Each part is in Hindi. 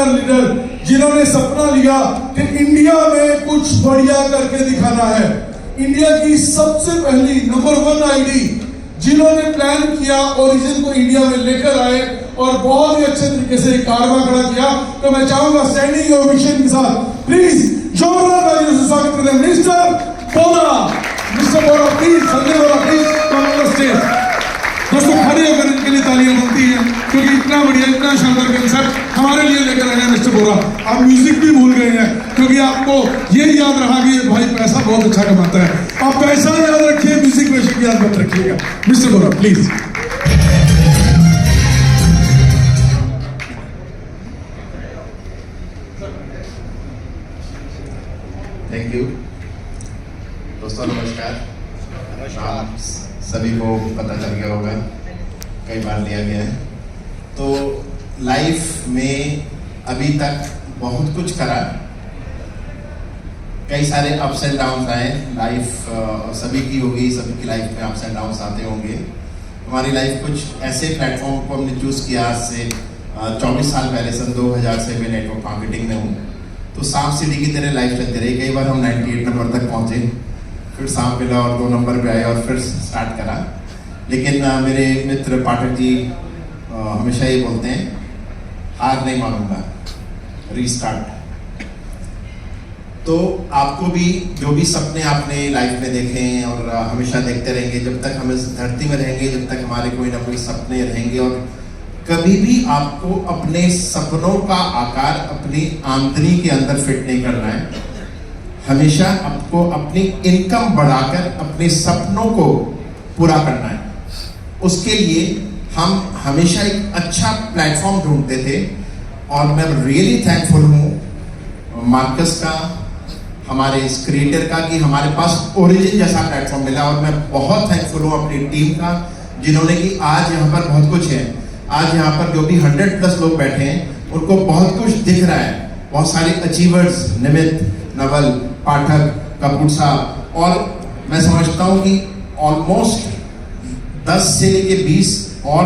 विजनर लीडर जिन्होंने सपना लिया कि इंडिया में कुछ बढ़िया करके दिखाना है। इंडिया की सबसे पहली नंबर 1 आईडी जिन्होंने प्लान किया, ओरिजिन को इंडिया में लेकर आए और बहुत ही अच्छे तरीके से कारवा खड़ा किया। तो मैं चाहूंगा स्टैंडिंग ओवेशन के साथ प्लीज जोरदार तालियों से स्वागत करते हैं mister Bora. Mister Bora please, Sanjay Bora please come on the stage. दोस्तों खड़े होकर इनके लिए तालियां बनती हैं क्योंकि इतना बढ़िया, इतना शानदार कंसेप्ट हमारे लिए लेकर आए हैं मिस्टर बोरा। आप म्यूजिक भी भूल गए हैं क्योंकि आपको ये याद रहा कि ये भाई पैसा बहुत अच्छा कमाता है। आप पैसा याद रखिए, म्यूजिक में याद मत रखिएगा। Mister Bora please. Thank you दोस्तों, नमस्कार। आप सभी को पता चल गया होगा, कई बार लिया गया है। तो लाइफ में अभी तक बहुत कुछ करा, कई सारे अप्स एंड डाउन्स आए। लाइफ सभी की होगी, सभी की लाइफ में अप्स एंड डाउन्स आते होंगे। हमारी लाइफ कुछ ऐसे प्लेटफॉर्म को हमने चूज़ किया। आज से 24 साल पहले, सन 2000 से मैं नेटवर्क मार्केटिंग में हूँ। तो सांप सीढ़ी की तरह लाइफ चलती रही। कई बार हम 98 नंबर तक पहुँचे, फिर सांप मिला और 2 नंबर पे आए और फिर स्टार्ट करा। लेकिन मेरे मित्र पाठक जी हमेशा ये बोलते हैं, हार नहीं मानूंगा, रीस्टार्ट। तो आपको भी जो भी सपने आपने लाइफ में देखे हैं और हमेशा देखते रहेंगे, जब तक हम इस धरती में रहेंगे, जब तक हमारे कोई ना कोई सपने रहेंगे। और कभी भी आपको अपने सपनों का आकार अपनी आमदनी के अंदर फिट नहीं करना है। हमेशा आपको अपनी इनकम बढ़ाकर अपने सपनों को पूरा करना है। उसके लिए हम हमेशा एक अच्छा प्लेटफॉर्म ढूंढते थे और मैं रियली थैंकफुल हूँ मार्कस का, हमारे इस क्रिएटर का, कि हमारे पास ओरिजिन जैसा प्लेटफॉर्म मिला। और मैं बहुत थैंकफुल हूँ अपनी टीम का, जिन्होंने कि आज यहाँ पर बहुत कुछ है। आज यहाँ पर जो भी 100+ लोग बैठे हैं उनको बहुत कुछ दिख रहा है। बहुत सारे अचीवर्स, निमित, नवल, पाठक, कपूर साहब, और मैं समझता हूँ कि ऑलमोस्ट 10 से लेके 20 और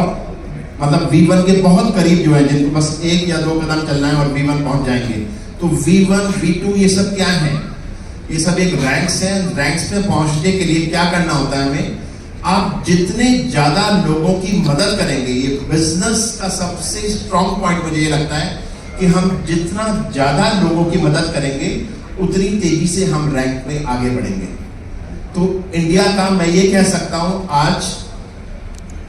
मतलब V1 के बहुत करीब जो है, जिनको बस 1 या 2 कदम चलना है और V1 पहुंच जाएंगे। तो V1, V2 ये सब क्या है? ये सब एक रैंक्स है। रैंक्स में पहुंचने के लिए क्या करना होता है हमें? आप जितने ज्यादा लोगों की मदद करेंगे, ये बिजनेस का सबसे स्ट्रॉन्ग पॉइंट मुझे ये लगता है कि हम जितना ज्यादा लोगों की मदद करेंगे उतनी तेजी से हम रैंक में आगे बढ़ेंगे। तो इंडिया का मैं ये कह सकता हूं, आज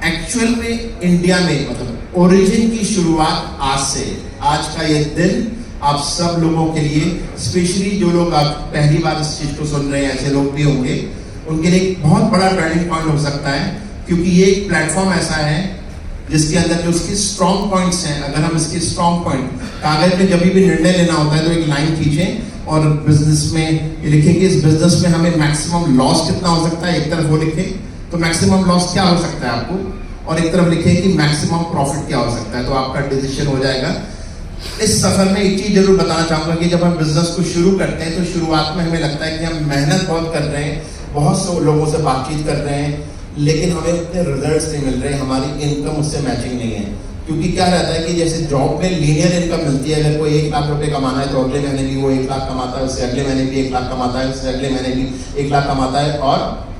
एक्चुअल में इंडिया में मतलब ओरिजिन की शुरुआत आज से। आज का ये दिन आप सब लोगों के लिए, स्पेशली जो लोग आप पहली बार इस चीज को सुन रहे हैं, ऐसे लोग भी होंगे, उनके लिए एक बहुत बड़ा टर्निंग पॉइंट हो सकता है। क्योंकि ये एक प्लेटफॉर्म ऐसा है जिसके अंदर जो उसके स्ट्रॉन्ग पॉइंट्स हैं, अगर हम इसके स्ट्रॉन्ग पॉइंट कागज पे जब भी निर्णय लेना होता है तो एक लाइन खींचें और बिजनेस में ये लिखें कि इस बिजनेस में हमें मैक्सिमम लॉस कितना हो सकता है। एक तरफ वो लिखें तो मैक्सिमम लॉस क्या हो सकता है आपको, और एक तरफ लिखें कि मैक्सिमम प्रॉफिट क्या हो सकता है। तो आपका डिसीजन हो जाएगा। इस सफर में एक चीज जरूर बताना चाहूंगा कि जब हम बिजनेस को शुरू करते हैं तो शुरुआत में हमें लगता है कि हम मेहनत बहुत कर रहे हैं, बहुत से लोगों से बातचीत कर रहे हैं, लेकिन हमें उतने रिजल्ट्स नहीं मिल रहे, हमारी इनकम उससे मैचिंग नहीं है। क्योंकि क्या रहता है कि जैसे जॉब में लीनियर इनकम मिलती है। अगर कोई 1 लाख रुपए कमाना है तो अगले महीने भी वो 1 लाख कमाता है, उससे अगले महीने भी 1 लाख कमाता है, उससे अगले महीने भी 1 लाख कमाता है, और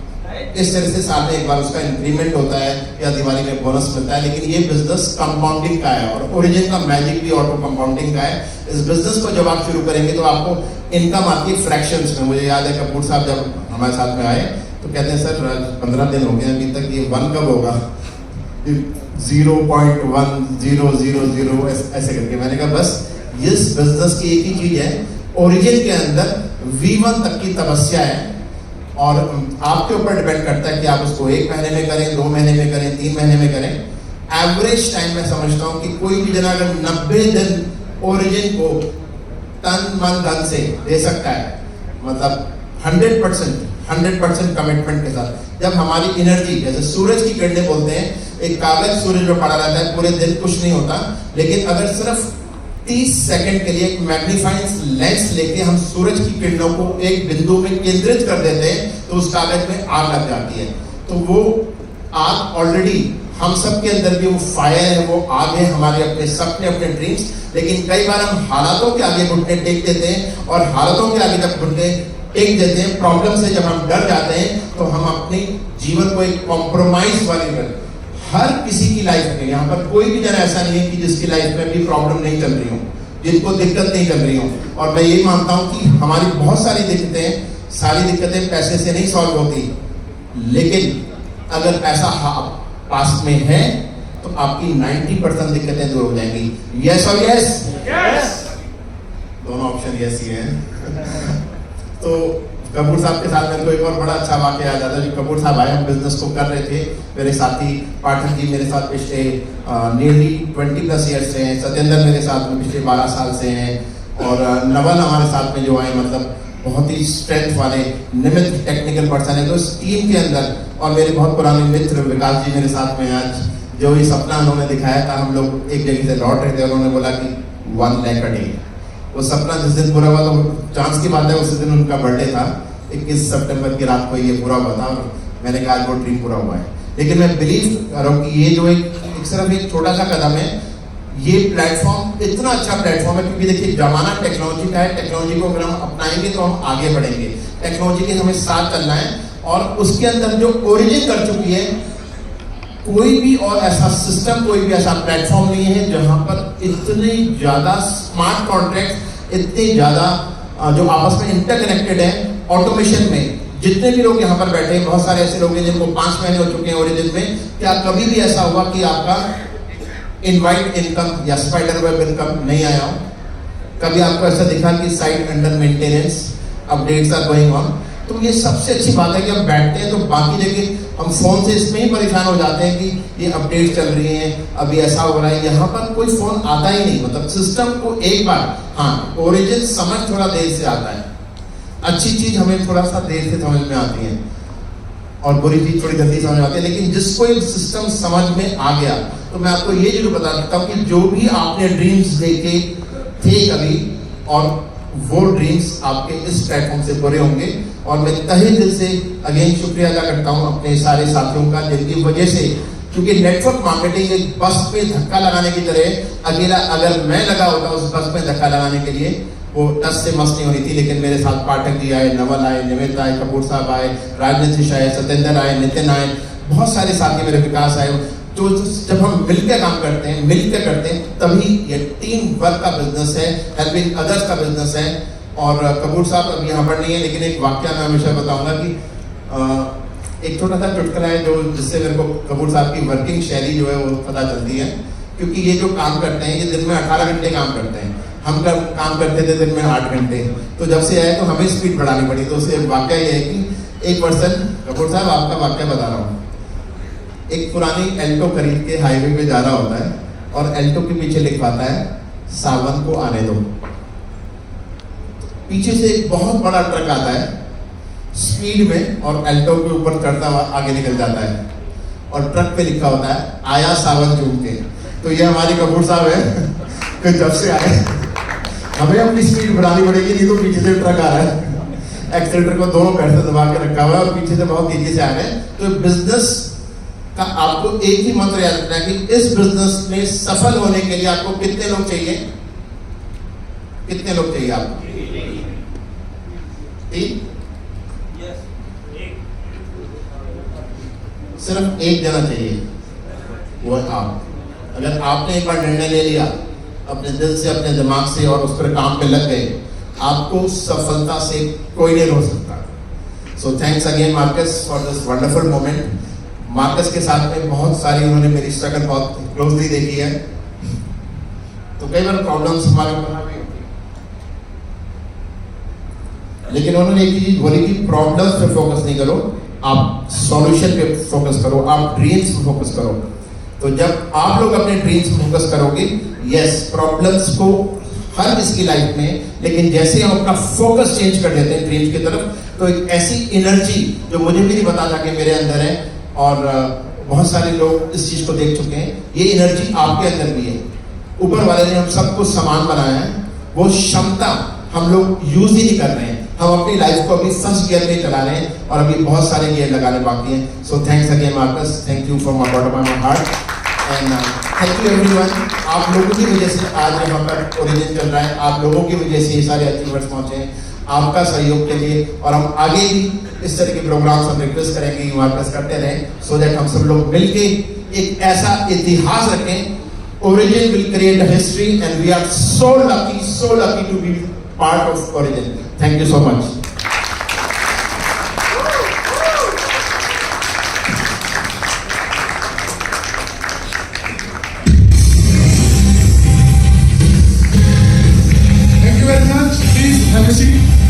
इस तरह से साल में एक बार उसका इंक्रीमेंट होता है या दिवाली में बोनस मिलता है। लेकिन ये बिजनेस कंपाउंडिंग का है और ओरिजिन का मैजिक भी ऑटो कंपाउंडिंग का है। इस बिजनेस को जब आप शुरू करेंगे तो आपको इनकम आती है फ्रैक्शंस में। मुझे याद है कपूर साहब जब हमारे साथ में आए तो कहते हैं सर 15 दिन हो गए अभी तक, ये 1 कब होगा? 0.1000 ऐसे करके। मैंने कहा बस इस बिजनेस की एक ही चीज है, ओरिजिन के अंदर V1 तक की तपस्या है और आपके ऊपर डिपेंड करता है कि आप उसको 1 महीने में करें, 2 महीने में करें, 3 महीने में करें। एवरेज टाइम में समझता हूं कि कोई भी जना अगर 90 दिन ओरिजिन को तन मन धन से दे सकता है, मतलब 100% कमिटमेंट के साथ, जब हमारी एनर्जी, जैसे सूरज की किरणें बोलते हैं, एक कागज सूरज में पड़ा रहता है, पूरे दिन कुछ नहीं होता, लेकिन अगर सिर्फ 30 सेकंड के लिए एक मैग्नीफाइंग लेंस लेके हम सूरज की किरणों को एक बिंदु में केंद्रित कर देते हैं तो उस कागज में आग लग जाती है। तो वो आग ऑलरेडी हम सब के अंदर भी वो फायर है, वो आग है, हमारे अपने सपने, अपने ड्रीम्स। लेकिन कई बार हम हालातों के आगे घुटने टेक देते हैं, और हालातों के आगे जब घुटने टेक देते हैं, प्रॉब्लम से जब हम डर जाते हैं, तो हम अपने जीवन को एक कॉम्प्रोमाइज वाली कर, हर किसी की लाइफ में, यहाँ पर कोई भी जन ऐसा नहीं है कि जिसकी लाइफ में भी प्रॉब्लम नहीं चल रही हो, जिनको दिक्कत नहीं चल रही हो। और मैं ये मानता हूँ कि हमारी बहुत सारी दिक्कतें पैसे से नहीं सॉल्व होती, लेकिन अगर पैसा पास में है तो आपकी 90% दिक्कतें दूर हो जाएंगी। यस और यस, दोनों ऑप्शन यस ही हैं। तो कपूर साहब के साथ मेरे को एक और बड़ा अच्छा वाकया याद आता है। जो कपूर साहब आए, हम बिजनेस को कर रहे थे, मेरे साथी पाठक जी मेरे साथ पिछले नियरली 20+ ईयर्स से हैं, सत्येंद्र मेरे साथ में पिछले 12 साल से हैं, और नवल हमारे साथ में जो आए, मतलब बहुत ही स्ट्रेंथ वाले निमित टेक्निकल पर्सन है। तो इस टीम के अंदर, और मेरे बहुत पुराने मित्र विकास जी मेरे साथ में आज, जो ये सपना उन्होंने दिखाया था, हम लोग एक जगह से लौट रहे थे और उन्होंने बोला कि 1 लाख a day, वो सपना जिस दिन पूरा हुआ, तो चांस की बात है उसी दिन उनका बर्थडे था, 21 सितंबर की रात को ये पूरा हुआ था, और मैंने कहा आज वो ड्रीम पूरा हुआ है। लेकिन मैं बिलीव कर रहा हूँ कि ये जो एक सिर्फ एक छोटा सा कदम है, ये प्लेटफॉर्म इतना अच्छा प्लेटफॉर्म है, क्योंकि देखिए जमाना टेक्नोलॉजी का है, टेक्नोलॉजी को अगर हम अपनाएंगे तो हम आगे बढ़ेंगे, टेक्नोलॉजी के हमें साथ चलना है। और उसके अंदर जो ओरिजिन कर चुकी है, कोई भी और ऐसा सिस्टम, कोई भी ऐसा प्लेटफॉर्म नहीं है जहां पर इतने ज्यादा स्मार्ट कॉन्ट्रैक्ट, इतने ज्यादा जो आपस में इंटरकनेक्टेड है, ऑटोमेशन में। जितने भी लोग यहाँ पर बैठे हैं, बहुत सारे ऐसे लोग हैं जिनको 5 महीने हो चुके हैं ओरिजिन में। क्या कभी भी ऐसा हुआ कि आपका इनवाइट इनकम या स्पाइडर वेब इनकम नहीं आया हो? कभी आपको ऐसा दिखा कि site under maintenance, updates are going on? तो ये सबसे अच्छी बात है कि हम बैठते हैं तो बाकी जगह हम फोन से इसमें ही परेशान हो जाते हैं कि ये अपडेट चल रही हैं, अभी ऐसा हो रहा है। यहाँ पर कोई फोन आता ही नहीं, मतलब सिस्टम को एक बार, हाँ ओरिजिन समझ थोड़ा देर से आता है, अच्छी चीज हमें थोड़ा सा देर से समझ में आती है, और बुरी चीज थोड़ी जल्दी समझ में आती है। लेकिन जिसको ये सिस्टम समझ में आ गया, तो मैं आपको ये जरूर बता सकता हूँ कि जो भी आपने ड्रीम्स देखे थे कभी, और वो ड्रीम्स आपके इस प्लेटफॉर्म से पूरे होंगे। और मैं तहे दिल से अगेन शुक्रिया अदा करता हूँ अपने सारे साथियों का, जिनकी वजह से, क्योंकि नेटवर्क मार्केटिंग एक बस पे धक्का लगाने की तरह, अकेला अगर मैं लगा होता उस बस में धक्का लगाने के लिए, वो टस से मस नहीं होनी थी। लेकिन मेरे साथ पाठक जी आए, नवल आए, निमित आए, कपूर साहब आए, राजनीतिश आए, सत्येंद्र आए, नितिन आए, बहुत सारे साथी मेरे विकास आए। तो जब हम मिलकर काम करते हैं, मिलकर करते हैं, तभी ये टीम वर्क का बिजनेस है, हेल्पिंग अदर्स का बिजनेस है। और कपूर साहब अब यहाँ पर नहीं है, लेकिन एक वाक्य मैं हमेशा बताऊंगा कि एक छोटा सा चुटकुला है जो जिससे मेरे को कपूर साहब की वर्किंग शैली जो है वो पता चलती है। क्योंकि ये जो काम करते हैं, ये दिन में 18 घंटे काम करते हैं, हम काम करते थे दिन में 8 घंटे। तो जब से आए तो हमें स्पीड बढ़ानी पड़ी। तो उससे वाक्य ये है कि एक पर्सन, कपूर साहब आपका वाक्य बता रहा हूँ, एक पुरानी एल्टो खरीद के हाईवे पे जा रहा होता है, और एल्टो के पीछे लिखवाता है सावन को आने दो। पीछे से एक बहुत बड़ा ट्रक आता है स्पीड में, और एल्टो के ऊपर चढ़ता हुआ आगे निकल जाता है, और ट्रक पे लिखा होता है आया सावन चूम के। तो ये हमारी कपूर साहब है कि जब से आए हमें अपनी स्पीड बढ़ानी पड़ेगी, नहीं तो पीछे से ट्रक आ रहा है, एक्सीलेटर को दोनों पैर से दबा के रखा हुआ है, और पीछे से बहुत तेजी से आ रहे हैं। तो बिजनेस का आपको एक ही मंत्र याद रखना है कि इस बिजनेस में सफल होने के लिए आपको कितने लोग चाहिए? कितने लोग चाहिए आपको? 3? सिर्फ एक जना चाहिए, वो है आप। अगर आपने एक बार निर्णय ले लिया अपने दिल से, अपने दिमाग से, और उस पर काम पे लग गए, आपको सफलता से कोई नहीं रोक सकता। So thanks again Marcus for this wonderful moment. Marcus के साथ में बहुत सारी उन्होंने मेरी स्ट्रगल बहुत क्लोजली देखी है, तो कई बार प्रॉब्लम्स हमारे ऊपर भी होती है, लेकिन उन्होंने एक चीज बोली कि प्रॉब्लम्स पे फोकस नहीं करो, आप सॉल्यूशन पे फोकस करो, आप ड्रीम्स पे फोकस करो। तो जब आप लोग अपने ड्रीम्स पे फोकस करोगे, यस प्रॉब्लम्स को हर किसी लाइफ में, लेकिन जैसे हम अपना फोकस चेंज कर देते हैं ड्रीम्स की तरफ, तो एक ऐसी एनर्जी जो मुझे भी नहीं पता था कि मेरे अंदर है, और बहुत सारे लोग इस चीज को देख चुके हैं, ये एनर्जी आपके अंदर भी है। ऊपर वाले ने हम सबको समान बनाया है, वो क्षमता हम लोग यूज ही नहीं कर रहे हैं। हम अपनी लाइफ को अभी फर्स्ट गियर में चला रहे हैं और अभी बहुत सारे गियर लगाने बाकी हैं. So thanks again Marcus, thank you from bottom of my heart and thank you everyone. आप लोगों की वजह से आज यहाँ पर ओरिजिन चल रहा है, आप लोगों की वजह से ये सारे अचीवमेंट्स पहुंचे हैं. आपका सहयोग के लिए और हम आगे भी इस तरह के प्रोग्राम्स हम रिक्वेस्ट करेंगे कि मार्कस करते रहें, सो दैट हम सब लोग मिलके एक ऐसा इतिहास रखें. Origin will create a history and we are so lucky to be part of Origin. Thank you so much. Thank you very much. Please have a seat.